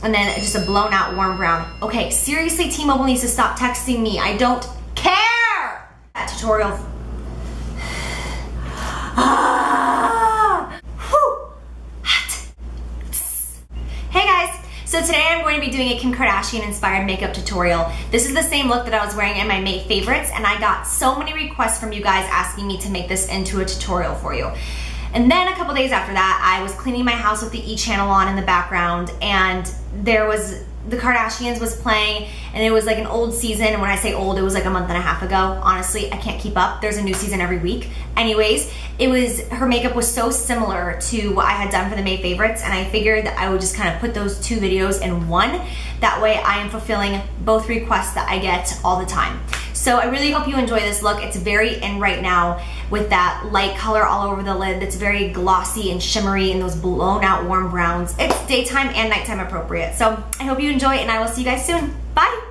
And then just a blown out warm brown. Okay, seriously, T-Mobile needs to stop texting me. I don't care. That tutorial. Hey guys. So today I'm going to be doing a Kim Kardashian inspired makeup tutorial. This is the same look that I was wearing in my May favorites, and I got so many requests from you guys asking me to make this into a tutorial for you. And then a couple days after that, I was cleaning my house with the E channel on in the background, and there was the Kardashians was playing, and it was like an old season. And when I say old, it was like a month and a half ago. Honestly, I can't keep up. There's a new season every week. Anyways, her makeup was so similar to what I had done for the May favorites, and I figured that I would just kind of put those two videos in one. That way I am fulfilling both requests that I get all the time. So I really hope you enjoy this look. It's very in right now with that light color all over the lid that's very glossy and shimmery and those blown out warm browns. It's daytime and nighttime appropriate. So I hope you enjoy, and I will see you guys soon. Bye.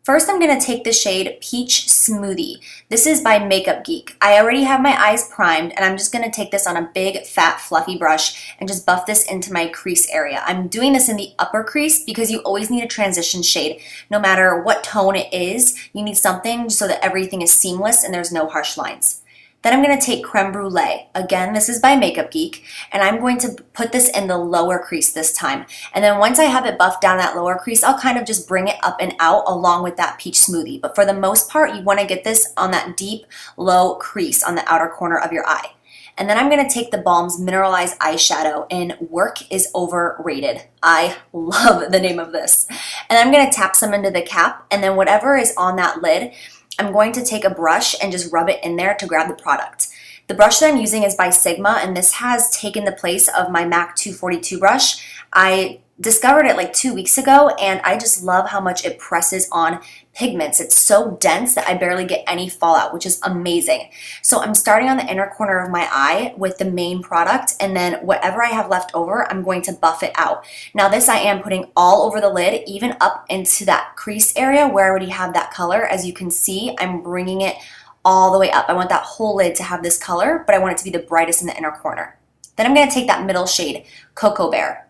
First, I'm gonna take the shade Peach Smoothie. This is by Makeup Geek. I already have my eyes primed, and I'm just gonna take this on a big, fat, fluffy brush and just buff this into my crease area. I'm doing this in the upper crease because you always need a transition shade. No matter what tone it is, you need something so that everything is seamless and there's no harsh lines. Then I'm gonna take Creme Brulee. Again, this is by Makeup Geek, and I'm going to put this in the lower crease this time. And then once I have it buffed down that lower crease, I'll kind of just bring it up and out along with that Peach Smoothie. But for the most part, you wanna get this on that deep, low crease on the outer corner of your eye. And then I'm gonna take the Balm's Mineralized Eyeshadow in Work is Overrated. I love the name of this. And I'm gonna tap some into the cap, and then whatever is on that lid, I'm going to take a brush and just rub it in there to grab the product. The brush that I'm using is by Sigma, and this has taken the place of my MAC 242 brush. I discovered it like 2 weeks ago, and I just love how much it presses on pigments. It's so dense that I barely get any fallout, which is amazing. So I'm starting on the inner corner of my eye with the main product, and then whatever I have left over, I'm going to buff it out. Now this I am putting all over the lid, even up into that crease area where I already have that color. As you can see, I'm bringing it all the way up. I want that whole lid to have this color, but I want it to be the brightest in the inner corner. Then I'm gonna take that middle shade, Cocoa Bear.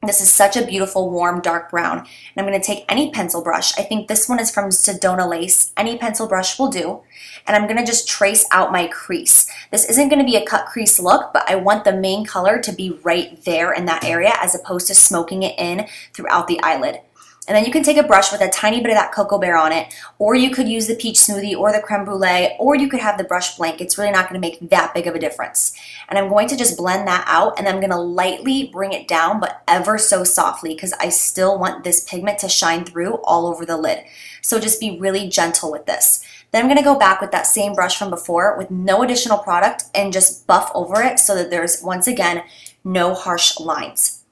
This is such a beautiful, warm, dark brown. And I'm gonna take any pencil brush. I think this one is from Sedona Lace. Any pencil brush will do. And I'm gonna just trace out my crease. This isn't gonna be a cut crease look, but I want the main color to be right there in that area as opposed to smoking it in throughout the eyelid. And then you can take a brush with a tiny bit of that Cocoa Bear on it, or you could use the Peach Smoothie or the Creme Brulee, or you could have the brush blank. It's really not gonna make that big of a difference. And I'm going to just blend that out, and I'm gonna lightly bring it down, but ever so softly, because I still want this pigment to shine through all over the lid. So just be really gentle with this. Then I'm gonna go back with that same brush from before with no additional product and just buff over it so that there's, once again, no harsh lines.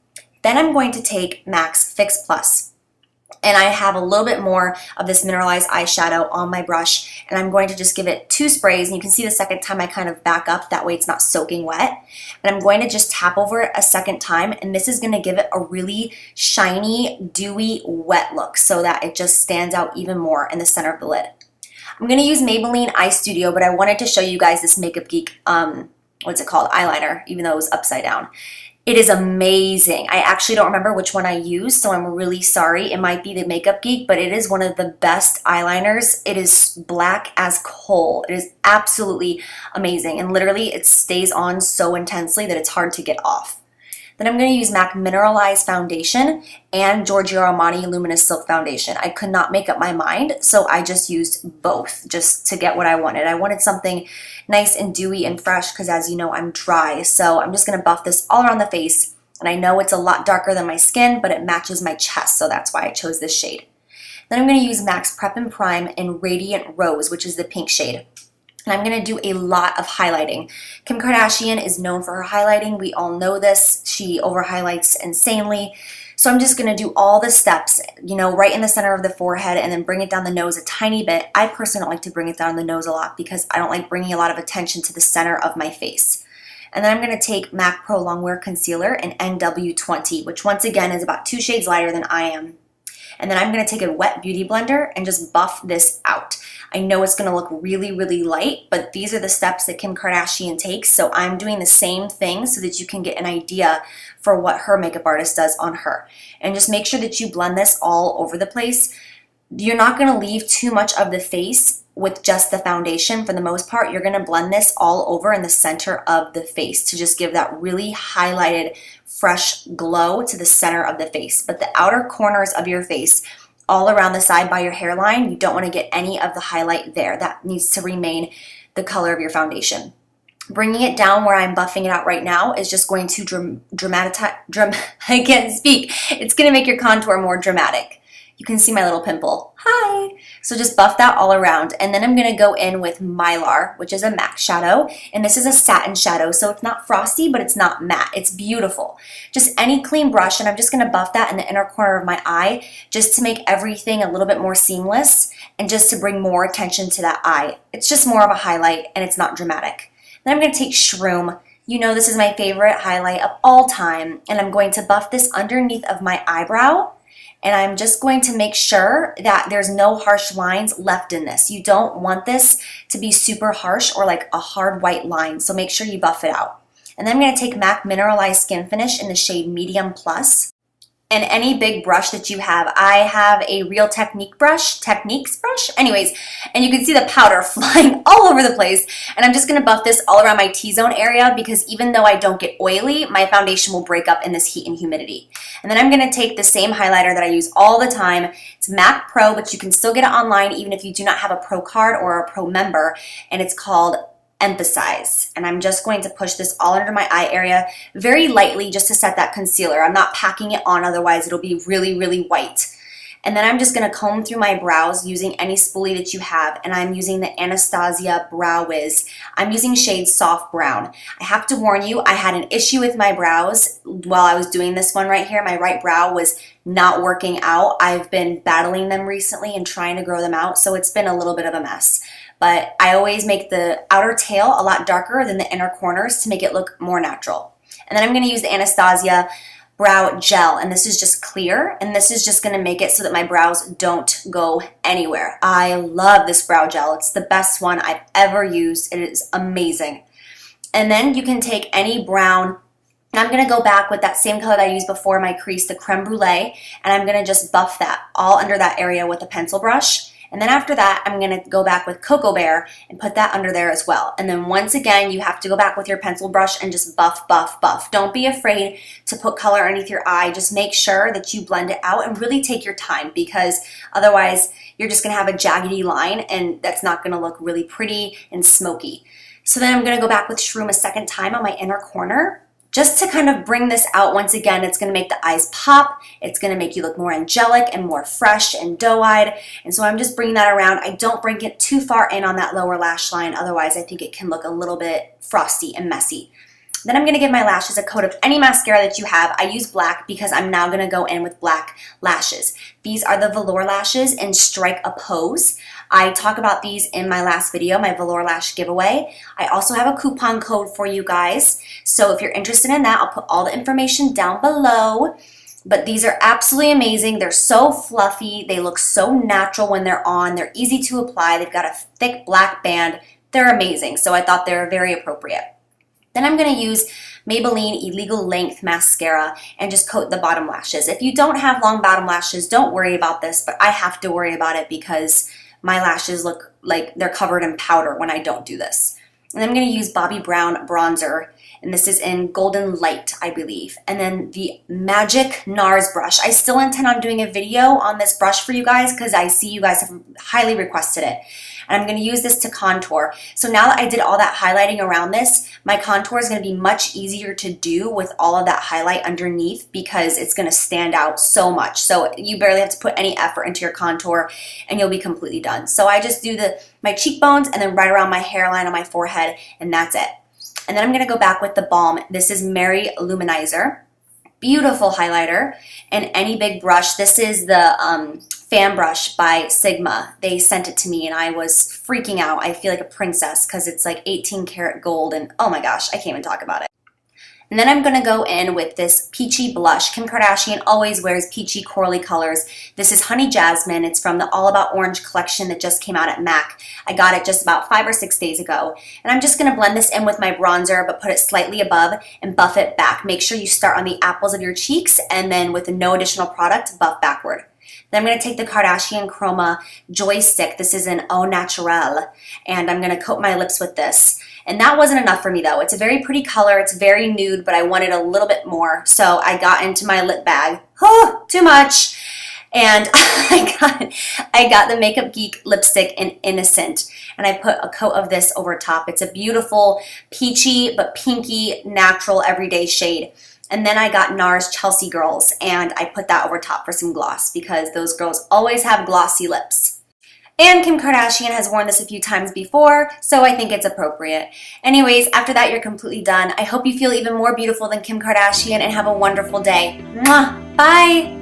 Then I'm going to take MAC's Fix Plus. And I have a little bit more of this mineralized eyeshadow on my brush, and I'm going to just give it 2 sprays, and you can see the second time I kind of back up, that way it's not soaking wet. And I'm going to just tap over it a second time, and this is gonna give it a really shiny, dewy, wet look so that it just stands out even more in the center of the lid. I'm gonna use Maybelline Eye Studio, but I wanted to show you guys this Makeup Geek, what's it called, eyeliner, even though it was upside down. It is amazing. I actually don't remember which one I used, so I'm really sorry. It might be the Makeup Geek, but it is one of the best eyeliners. It is black as coal. It is absolutely amazing, and literally it stays on so intensely that it's hard to get off. Then I'm going to use MAC Mineralized Foundation and Giorgio Armani Luminous Silk Foundation. I could not make up my mind, so I just used both just to get what I wanted. I wanted something nice and dewy and fresh because, as you know, I'm dry. So I'm just going to buff this all around the face. And I know it's a lot darker than my skin, but it matches my chest, so that's why I chose this shade. Then I'm going to use MAC's Prep and Prime in Radiant Rose, which is the pink shade. And I'm gonna do a lot of highlighting. Kim Kardashian is known for her highlighting. We all know this. She over highlights insanely. So I'm just gonna do all the steps, you know, right in the center of the forehead and then bring it down the nose a tiny bit. I personally don't like to bring it down the nose a lot because I don't like bringing a lot of attention to the center of my face. And then I'm gonna take MAC Pro Longwear Concealer in NW20, which once again is about 2 shades lighter than I am. And then I'm gonna take a wet beauty blender and just buff this out. I know it's gonna look really, really light, but these are the steps that Kim Kardashian takes. So I'm doing the same thing so that you can get an idea for what her makeup artist does on her. And just make sure that you blend this all over the place. You're not gonna leave too much of the face with just the foundation. For the most part, you're gonna blend this all over in the center of the face to just give that really highlighted, fresh glow to the center of the face. But the outer corners of your face, all around the side by your hairline, you don't wanna get any of the highlight there. That needs to remain the color of your foundation. Bringing it down where I'm buffing it out right now is just going to I can't speak. It's gonna make your contour more dramatic. You can see my little pimple. Hi! So just buff that all around. And then I'm gonna go in with Mylar, which is a MAC shadow. And this is a satin shadow, so it's not frosty, but it's not matte. It's beautiful. Just any clean brush, and I'm just gonna buff that in the inner corner of my eye, just to make everything a little bit more seamless, and just to bring more attention to that eye. It's just more of a highlight, and it's not dramatic. Then I'm gonna take Shroom. You know this is my favorite highlight of all time, and I'm going to buff this underneath of my eyebrow. And I'm just going to make sure that there's no harsh lines left in this. You don't want this to be super harsh or like a hard white line, so make sure you buff it out. And then I'm gonna take MAC Mineralized Skin Finish in the shade Medium Plus. And any big brush that you have. I have a Real Techniques brush, anyways, and you can see the powder flying all over the place. And I'm just gonna buff this all around my T-zone area because even though I don't get oily, my foundation will break up in this heat and humidity. And then I'm gonna take the same highlighter that I use all the time. It's MAC Pro, but you can still get it online even if you do not have a Pro card or a Pro member, and it's called Emphasize. And I'm just going to push this all under my eye area very lightly just to set that concealer. I'm not packing it on, otherwise it'll be really, really white. And then I'm just gonna comb through my brows using any spoolie that you have, and I'm using the Anastasia Brow Wiz. I'm using shade Soft Brown. I have to warn you, I had an issue with my brows while I was doing this one right here. My right brow was not working out. I've been battling them recently and trying to grow them out, so it's been a little bit of a mess. But I always make the outer tail a lot darker than the inner corners to make it look more natural. And then I'm gonna use the Anastasia Brow Gel, and this is just clear, and this is just gonna make it so that my brows don't go anywhere. I love this brow gel. It's the best one I've ever used. It is amazing. And then you can take any brown, and I'm gonna go back with that same color that I used before my crease, the Creme Brulee, and I'm gonna just buff that all under that area with a pencil brush. And then after that, I'm gonna go back with Cocoa Bear and put that under there as well. And then once again, you have to go back with your pencil brush and just buff, buff, buff. Don't be afraid to put color underneath your eye. Just make sure that you blend it out and really take your time, because otherwise you're just gonna have a jaggedy line and that's not gonna look really pretty and smoky. So then I'm gonna go back with Shroom a second time on my inner corner, just to kind of bring this out once again. It's gonna make the eyes pop. It's gonna make you look more angelic and more fresh and doe-eyed. And so I'm just bringing that around. I don't bring it too far in on that lower lash line. Otherwise, I think it can look a little bit frosty and messy. Then I'm gonna give my lashes a coat of any mascara that you have. I use black because I'm now gonna go in with black lashes. These are the velour lashes in Strike a Pose. I talk about these in my last video, my velour lash giveaway. I also have a coupon code for you guys. So if you're interested in that, I'll put all the information down below. But these are absolutely amazing. They're so fluffy. They look so natural when they're on. They're easy to apply. They've got a thick black band. They're amazing. So I thought they were very appropriate. Then I'm gonna use Maybelline Illegal Length Mascara and just coat the bottom lashes. If you don't have long bottom lashes, don't worry about this, but I have to worry about it because my lashes look like they're covered in powder when I don't do this. And I'm gonna use Bobbi Brown Bronzer, and this is in Golden Light, I believe. And then the Magic NARS brush. I still intend on doing a video on this brush for you guys because I see you guys have highly requested it. And I'm gonna use this to contour. So now that I did all that highlighting around this, my contour is gonna be much easier to do with all of that highlight underneath because it's gonna stand out so much. So you barely have to put any effort into your contour and you'll be completely done. So I just do my cheekbones and then right around my hairline on my forehead, and that's it. And then I'm gonna go back with the balm. This is Mary Luminizer. Beautiful highlighter. And any big brush. This is the fan brush by Sigma. They sent it to me and I was freaking out. I feel like a princess because it's like 18 karat gold and oh my gosh, I can't even talk about it. And then I'm going to go in with this peachy blush. Kim Kardashian always wears peachy corally colors. This is Honey Jasmine. It's from the All About Orange collection that just came out at MAC. I got it just about 5 or 6 days ago. And I'm just going to blend this in with my bronzer, but put it slightly above and buff it back. Make sure you start on the apples of your cheeks and then with no additional product, buff backward. Then I'm going to take the Kardashian Chroma Joystick. This is an Au Naturel, and I'm going to coat my lips with this. And that wasn't enough for me though. It's a very pretty color. It's very nude, but I wanted a little bit more. So I got into my lip bag. Oh, too much. And I got the Makeup Geek lipstick in Innocent, and I put a coat of this over top. It's a beautiful peachy but pinky natural everyday shade. And then I got NARS Chelsea Girls, and I put that over top for some gloss because those girls always have glossy lips. And Kim Kardashian has worn this a few times before, so I think it's appropriate. Anyways, after that, you're completely done. I hope you feel even more beautiful than Kim Kardashian and have a wonderful day. Mwah! Bye!